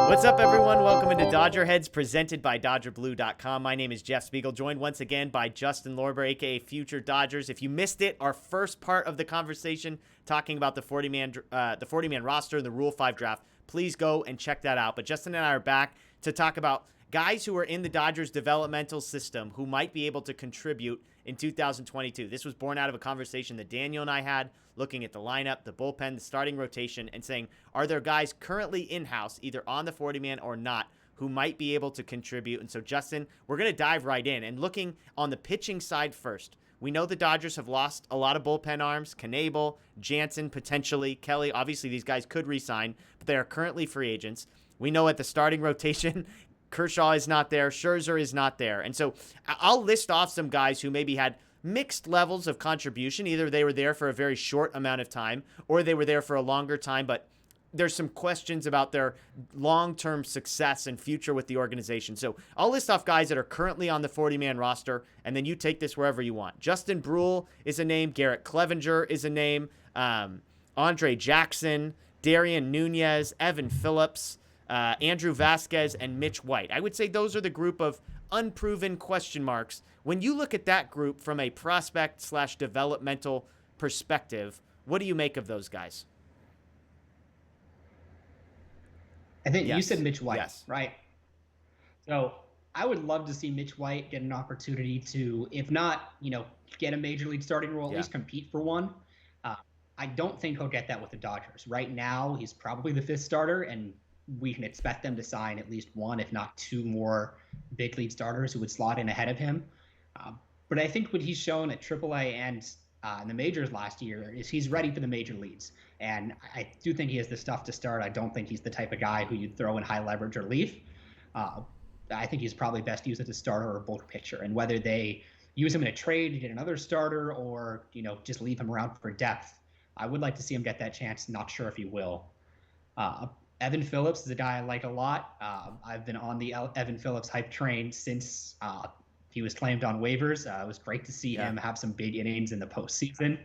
What's up, everyone? Welcome into DodgerHeads, presented by DodgerBlue.com. My name is Jeff Spiegel, joined once again by Justin Lorber, a.k.a. Future Dodgers. If you missed it, our first part of the conversation talking about the 40-man roster and the Rule 5 draft, please go and check that out. But Justin and I are back to talk about guys who are in the Dodgers developmental system who might be able to contribute in 2022. This was born out of a conversation that Daniel and I had, looking at the lineup, the bullpen, the starting rotation, and saying, are there guys currently in-house, either on the 40-man or not, who might be able to contribute? And so, Justin, we're going to dive right in. And looking on the pitching side first, we know the Dodgers have lost a lot of bullpen arms. Knebel, Jansen, potentially. Kelly, obviously these guys could re-sign, but they are currently free agents. We know at the starting rotation, Kershaw is not there. Scherzer is not there. And so I'll list off some guys who maybe had mixed levels of contribution. Either they were there for a very short amount of time or they were there for a longer time, but there's some questions about their long-term success and future with the organization. So I'll list off guys that are currently on the 40-man roster, and then you take this wherever you want. Justin Brule is a name. Garrett Clevenger is a name. Andre Jackson, Darian Nunez, Evan Phillips, Andrew Vasquez, and Mitch White. I would say those are the group of unproven question marks. When you look at that group from a prospect/developmental perspective, what do you make of those guys? I think you said Mitch White, yes. Right? So I would love to see Mitch White get an opportunity to, if not, get a major league starting role, at least compete for one. I don't think he'll get that with the Dodgers. Right now, he's probably the fifth starter, and we can expect them to sign at least one, if not two more big league starters who would slot in ahead of him. But I think what he's shown at AAA and in the majors last year is he's ready for the major leagues. And I do think he has the stuff to start. I don't think he's the type of guy who you'd throw in high leverage or relief. I think he's probably best used as a starter or a bulk pitcher. And whether they use him in a trade to get another starter or, just leave him around for depth, I would like to see him get that chance. Not sure if he will. Evan Phillips is a guy I like a lot. I've been on the Evan Phillips hype train since he was claimed on waivers. It was great to see him have some big innings in the postseason.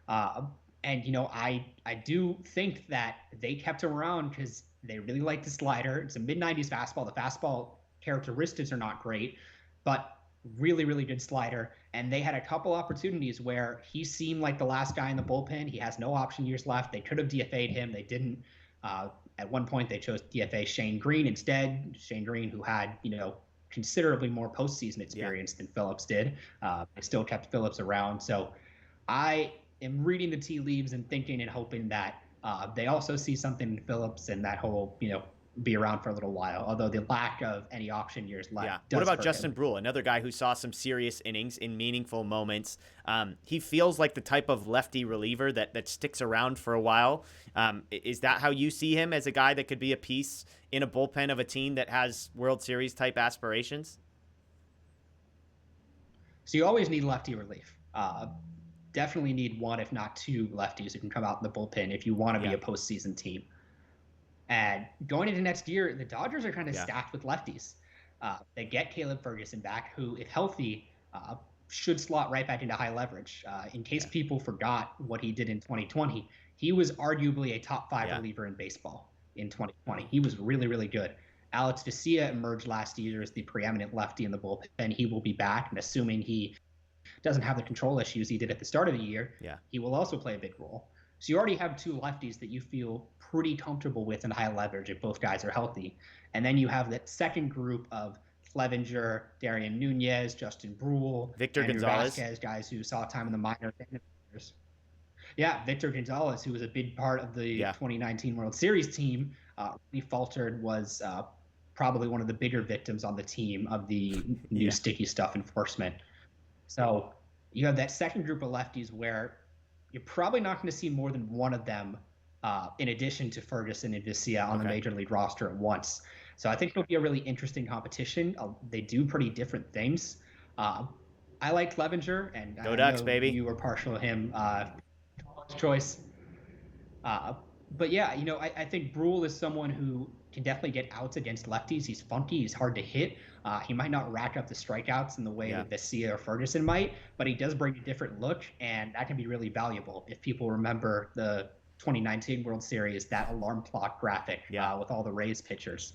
And, I do think that they kept him around because they really like the slider. It's a mid-90s fastball. The fastball characteristics are not great, but really, really good slider. And they had a couple opportunities where he seemed like the last guy in the bullpen. He has no option years left. They could have DFA'd him. They didn't. At one point, they chose DFA Shane Green instead. Shane Green, who had, considerably more postseason experience than Phillips did. They still kept Phillips around. So I am reading the tea leaves and thinking and hoping that they also see something in Phillips and that whole, be around for a little while, although the lack of any option years left. What about Justin Brule, another guy who saw some serious innings in meaningful moments? He feels like the type of lefty reliever that sticks around for a while. Is that how you see him, as a guy that could be a piece in a bullpen of a team that has World Series type aspirations? So you always need lefty relief. Definitely need one, if not two lefties who can come out in the bullpen if you want to be a postseason team. And going into next year, the Dodgers are kind of stacked with lefties. They get Caleb Ferguson back, who, if healthy, should slot right back into high leverage. In case people forgot what he did in 2020, he was arguably a top 5 reliever in baseball in 2020. He was really, really good. Alex Vesia emerged last year as the preeminent lefty in the bullpen. He will be back, and assuming he doesn't have the control issues he did at the start of the year, he will also play a big role. So you already have two lefties that you feel pretty comfortable with in high leverage if both guys are healthy. And then you have that second group of Clevenger, Darian Nunez, Justin Brule, Victor Andrew Gonzalez, Vasquez, guys who saw time in the minors. Victor Gonzalez, who was a big part of the 2019 World Series team, really faltered, was probably one of the bigger victims on the team of the new sticky stuff enforcement. So you have that second group of lefties where you're probably not going to see more than one of them in addition to Ferguson and Vesia on the major league roster at once. So I think it'll be a really interesting competition. They do pretty different things. I like Clevenger, and Go I Ducks, know baby. you were partial to him. Choice. But yeah, I think Brule is someone who can definitely get outs against lefties. He's funky. He's hard to hit. He might not rack up the strikeouts in the way that Vesia or Ferguson might, but he does bring a different look, and that can be really valuable if people remember the 2019 World Series, that alarm clock graphic with all the Rays pitchers.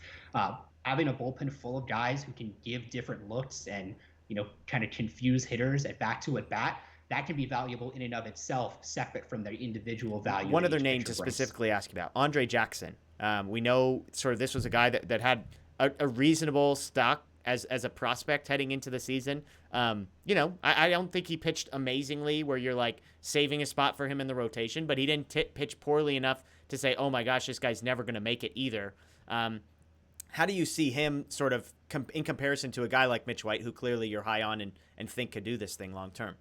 Having a bullpen full of guys who can give different looks and, kind of confuse hitters at bat, that can be valuable in and of itself, separate from their individual value. One other name to specifically ask you about, Andre Jackson. We know sort of this was a guy that had a reasonable stock as a prospect heading into the season. I don't think he pitched amazingly where you're like saving a spot for him in the rotation, but he didn't pitch poorly enough to say, oh my gosh, this guy's never going to make it either. How do you see him sort of in comparison to a guy like Mitch White, who clearly you're high on and think could do this thing long term?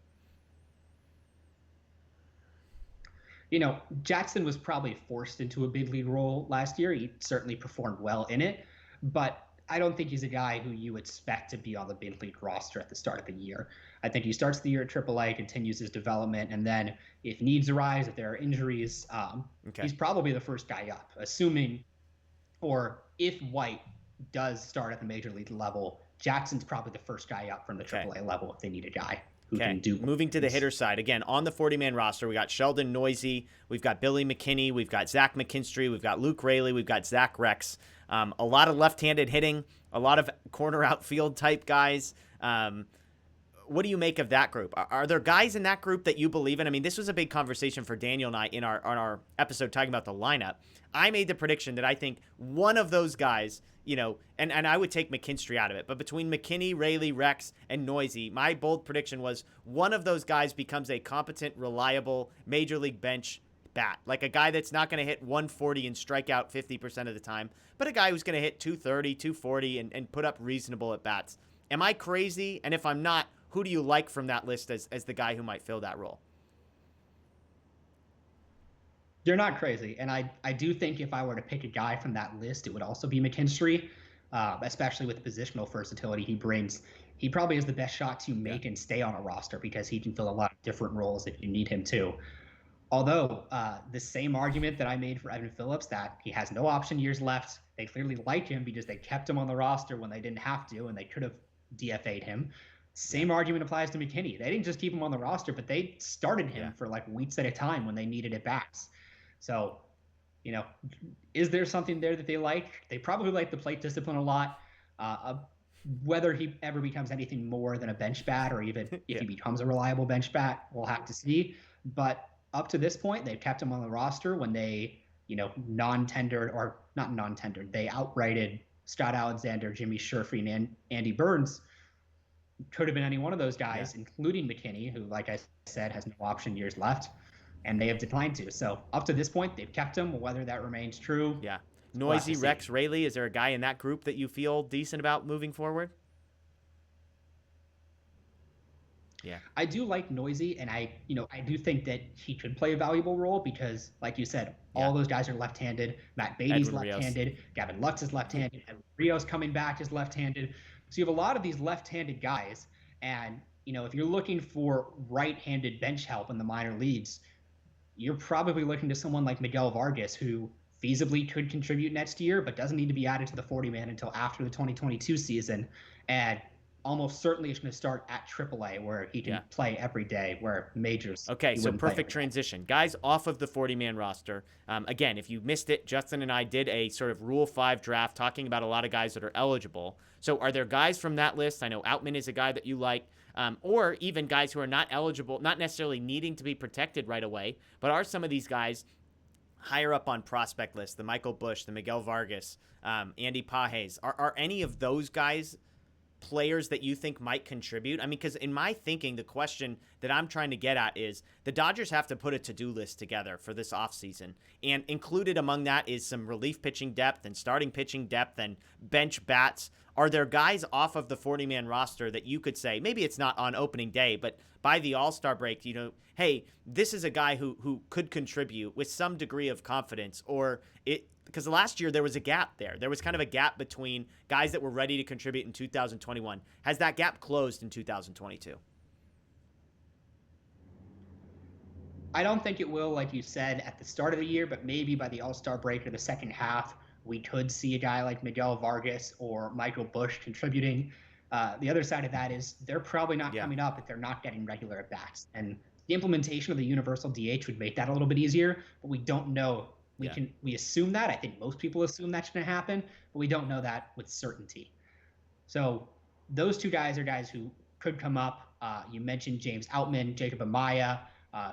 Jackson was probably forced into a big league role last year. He certainly performed well in it, but I don't think he's a guy who you expect to be on the big league roster at the start of the year. I think he starts the year at AAA, continues his development, and then if needs arise, if there are injuries, he's probably the first guy up, assuming, or if White does start at the major league level, Jackson's probably the first guy up from the AAA level if they need a guy. Moving to the hitter side, again, on the 40-man roster, we got Sheldon Noisy, we've got Billy McKinney, we've got Zach McKinstry, we've got Luke Raley, we've got Zach Rex. A lot of left-handed hitting, a lot of corner outfield type guys. What do you make of that group? Are there guys in that group that you believe in? I mean, this was a big conversation for Daniel and I on our episode talking about the lineup. I made the prediction that I think one of those guys, and I would take McKinstry out of it, but between McKinney, Raley, Rex, and Noisy, my bold prediction was one of those guys becomes a competent, reliable major league bench bat, like a guy that's not going to hit 140 and strike out 50% of the time, but a guy who's going to hit 230, 240 and put up reasonable at bats. Am I crazy? And if I'm not, who do you like from that list as the guy who might fill that role? You're not crazy. And I do think if I were to pick a guy from that list, it would also be McKinstry, especially with the positional versatility he brings. He probably has the best shot to make and stay on a roster because he can fill a lot of different roles if you need him to. Although the same argument that I made for Evan Phillips, that he has no option years left, they clearly like him because they kept him on the roster when they didn't have to and they could have DFA'd him. Same argument applies to McKinney. They didn't just keep him on the roster, but they started him for like weeks at a time when they needed at bats. So, is there something there that they like? They probably like the plate discipline a lot. Whether he ever becomes anything more than a bench bat or even if he becomes a reliable bench bat, we'll have to see. But up to this point, they've kept him on the roster when they, non-tendered or not non-tendered. They outrighted Scott Alexander, Jimmy Sherfrey, and Andy Burns. Could have been any one of those guys, including McKinney, who, like I said, has no option years left. And they have declined to. So up to this point, they've kept him. Whether that remains true. Yeah. Noisy, Rex, Raley, is there a guy in that group that you feel decent about moving forward? Yeah. I do like Noisy, and I do think that he could play a valuable role because, like you said, all those guys are left-handed. Matt Beatty's left-handed. Gavin Lux is left-handed. Edwin Rios coming back is left-handed. So you have a lot of these left-handed guys. And, if you're looking for right-handed bench help in the minor leagues, you're probably looking to someone like Miguel Vargas, who feasibly could contribute next year, but doesn't need to be added to the 40-man until after the 2022 season. And almost certainly is going to start at AAA, where he can play every day, where majors. Okay, so perfect transition. Guys off of the 40-man roster. Again, if you missed it, Justin and I did a sort of Rule 5 draft talking about a lot of guys that are eligible. So are there guys from that list? I know Outman is a guy that you like. Or even guys who are not eligible, not necessarily needing to be protected right away, but are some of these guys higher up on prospect lists, the Michael Busch, the Miguel Vargas, Andy Pages. Are any of those guys players that you think might contribute? I mean, because in my thinking, the question that I'm trying to get at is the Dodgers have to put a to-do list together for this offseason. And included among that is some relief pitching depth and starting pitching depth and bench bats. Are there guys off of the 40-man roster that you could say, maybe it's not on opening day, but by the All-Star break, hey, this is a guy who could contribute with some degree of confidence, or it, because last year there was a gap there. There was kind of a gap between guys that were ready to contribute in 2021. Has that gap closed in 2022? I don't think it will, like you said, at the start of the year, but maybe by the All-Star break or the second half, we could see a guy like Miguel Vargas or Michael Busch contributing. The other side of that is they're probably not coming up if they're not getting regular at-bats. And The implementation of the universal DH would make that a little bit easier, but we don't know. We assume that. I think most people assume that's going to happen, but we don't know that with certainty. So those two guys are guys who could come up. You mentioned James Outman, Jacob Amaya,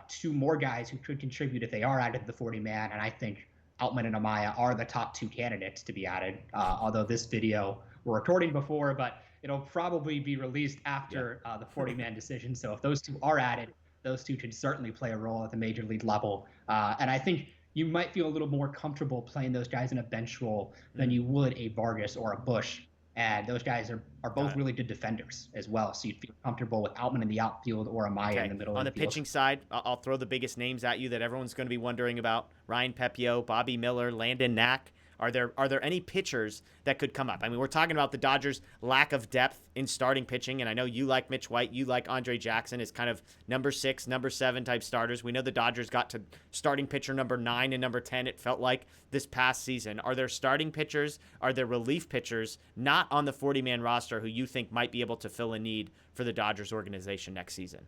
two more guys who could contribute if they are added to the 40-man, and I think Outman and Amaya are the top two candidates to be added. Although this video we're recording before, but it'll probably be released after the 40-man decision. So if those two are added, those two could certainly play a role at the major league level. And I think you might feel a little more comfortable playing those guys in a bench role than you would a Vargas or a Bush. And those guys are both really good defenders as well. So you'd feel comfortable with Outman in the outfield or Amaya in the middle of the field. On the pitching side, I'll throw the biggest names at you that everyone's going to be wondering about. Ryan Pepiot, Bobby Miller, Landon Knack. Are there any pitchers that could come up? I mean, we're talking about the Dodgers' lack of depth in starting pitching, and I know you like Mitch White, you like Andre Jackson as kind of number 6, number 7 type starters. We know the Dodgers got to starting pitcher number 9 and number 10, it felt like, this past season. Are there starting pitchers, are there relief pitchers not on the 40-man roster who you think might be able to fill a need for the Dodgers organization next season?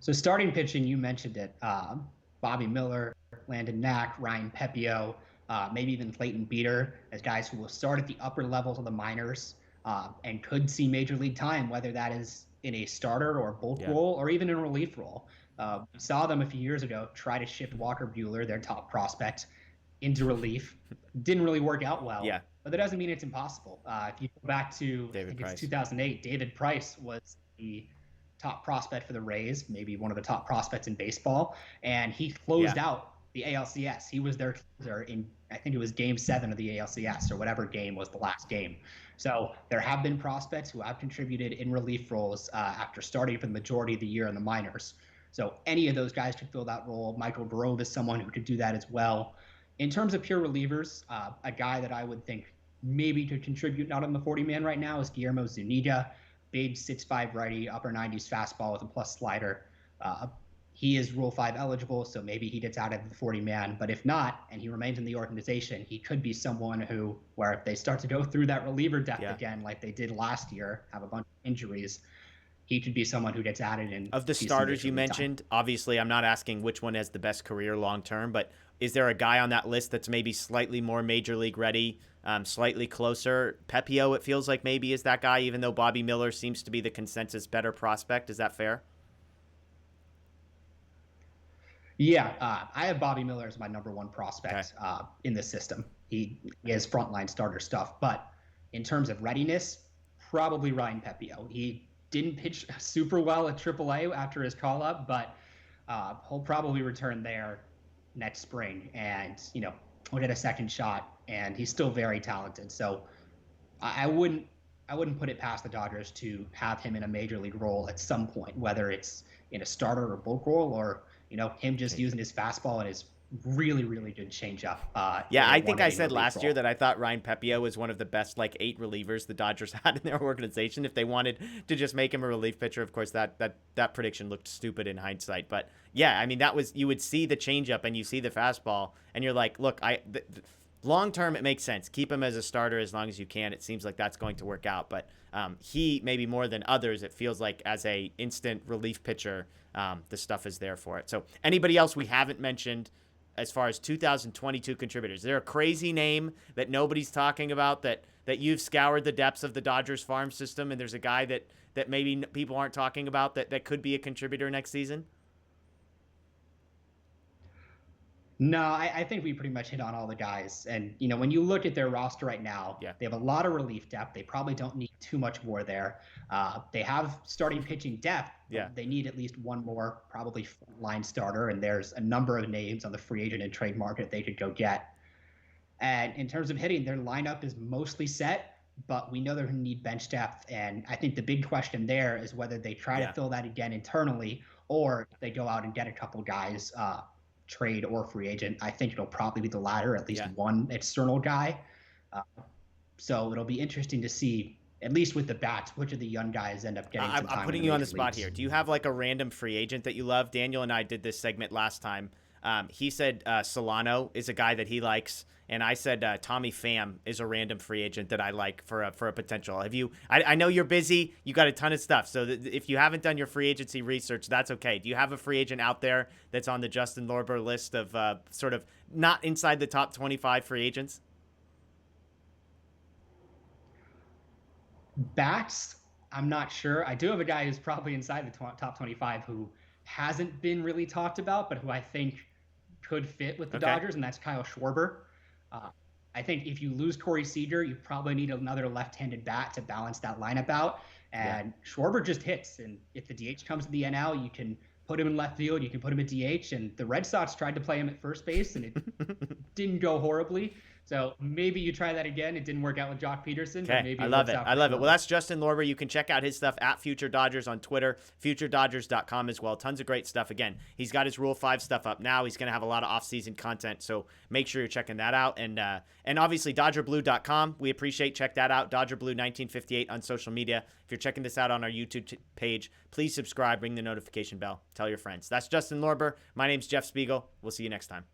So starting pitching, you mentioned it. Bobby Miller, Landon Knack, Ryan Pepiot, maybe even Clayton Beeter as guys who will start at the upper levels of the minors and could see major league time, whether that is in a starter or bulk role or even in a relief role. We saw them a few years ago try to shift Walker Buehler, their top prospect, into relief. Didn't really work out well. But that doesn't mean it's impossible. If you go back to, I think it's 2008, David Price was the top prospect for the Rays, maybe one of the top prospects in baseball, and he closed out the ALCS. He was their closer in, I think it was Game 7 of the ALCS or whatever game was the last game. So there have been prospects who have contributed in relief roles after starting for the majority of the year in the minors. So any of those guys could fill that role. Michael Grove is someone who could do that as well. In terms of pure relievers, a guy that I would think maybe could contribute not on the 40-man right now is Guillermo Zuniga. Big 6'5" righty, upper 90s fastball with a plus slider. He is Rule 5 eligible, so maybe he gets out of the 40-man. But if not, and he remains in the organization, he could be someone who, where if they start to go through that reliever depth again, like they did last year, have a bunch of injuries, he could be someone who gets added in. Of the starters you mentioned, obviously I'm not asking which one has the best career long term, but is there a guy on that list that's maybe slightly more major league ready, slightly closer? Pepiot, it feels like maybe is that guy, even though Bobby Miller seems to be the consensus better prospect. Is that fair? Yeah, I have Bobby Miller as my number 1 prospect in the system. He has frontline starter stuff, but in terms of readiness, probably Ryan Pepiot. He didn't pitch super well at AAA after his call-up, but he'll probably return there next spring, and he'll get a second shot, and he's still very talented. So I wouldn't put it past the Dodgers to have him in a major league role at some point, whether it's in a starter or bulk role, or him just using his fastball and his really, really good changeup. I think I said last year that I thought Ryan Pepiot was one of the best 8 relievers the Dodgers had in their organization. If they wanted to just make him a relief pitcher, of course that prediction looked stupid in hindsight. But yeah, I mean you would see the changeup and you see the fastball, and you're like, look, long term it makes sense. Keep him as a starter as long as you can. It seems like that's going to work out. But he maybe more than others, it feels like as a instant relief pitcher, the stuff is there for it. So anybody else we haven't mentioned as far as 2022 contributors? Is there a crazy name that nobody's talking about that you've scoured the depths of the Dodgers farm system, and there's a guy that maybe people aren't talking about that could be a contributor next season? No, I think we pretty much hit on all the guys. And, when you look at their roster right now, they have a lot of relief depth. They probably don't need too much more there. They have starting pitching depth. They need at least one more, probably line starter. And there's a number of names on the free agent and trade market they could go get. And in terms of hitting, their lineup is mostly set, but we know they're going to need bench depth. And I think the big question there is whether they try to fill that again internally, or if they go out and get a couple guys, trade or free agent. I think it'll probably be the latter, at least one external guy. So it'll be interesting to see, at least with the bats, which of the young guys end up getting some time. I'm putting you on the spot here. Do you have a random free agent that you love? Daniel and I did this segment last time He said Solano is a guy that he likes, and I said Tommy Pham is a random free agent that I like for a potential. Have you? I know you're busy. You got a ton of stuff, so if you haven't done your free agency research, that's okay. Do you have a free agent out there that's on the Justin Lorber list of sort of not inside the top 25 free agents? Bats, I'm not sure. I do have a guy who's probably inside the top 25 who hasn't been really talked about, but who I think could fit with the Okay. Dodgers, and that's Kyle Schwarber. Uh, I think if you lose Corey Seager, you probably need another left-handed bat to balance that lineup out. And Schwarber just hits. And if the DH comes to the NL, you can put him in left field, you can put him at DH. And the Red Sox tried to play him at first base, and it didn't go horribly. So maybe you try that again. It didn't work out with Jock Peterson. Okay, But maybe I love it. out I love it. Schwarber. Well, that's Justin Lorber. You can check out his stuff at Future Dodgers on Twitter, futuredodgers.com as well. Tons of great stuff. Again, he's got his Rule 5 stuff up now. He's going to have a lot of off-season content, so make sure you're checking that out. And obviously, DodgerBlue.com. We appreciate. Check that out. DodgerBlue1958 on social media. If you're checking this out on our YouTube page, please subscribe, ring the notification bell, tell your friends. That's Justin Lorber. My name's Jeff Spiegel. We'll see you next time.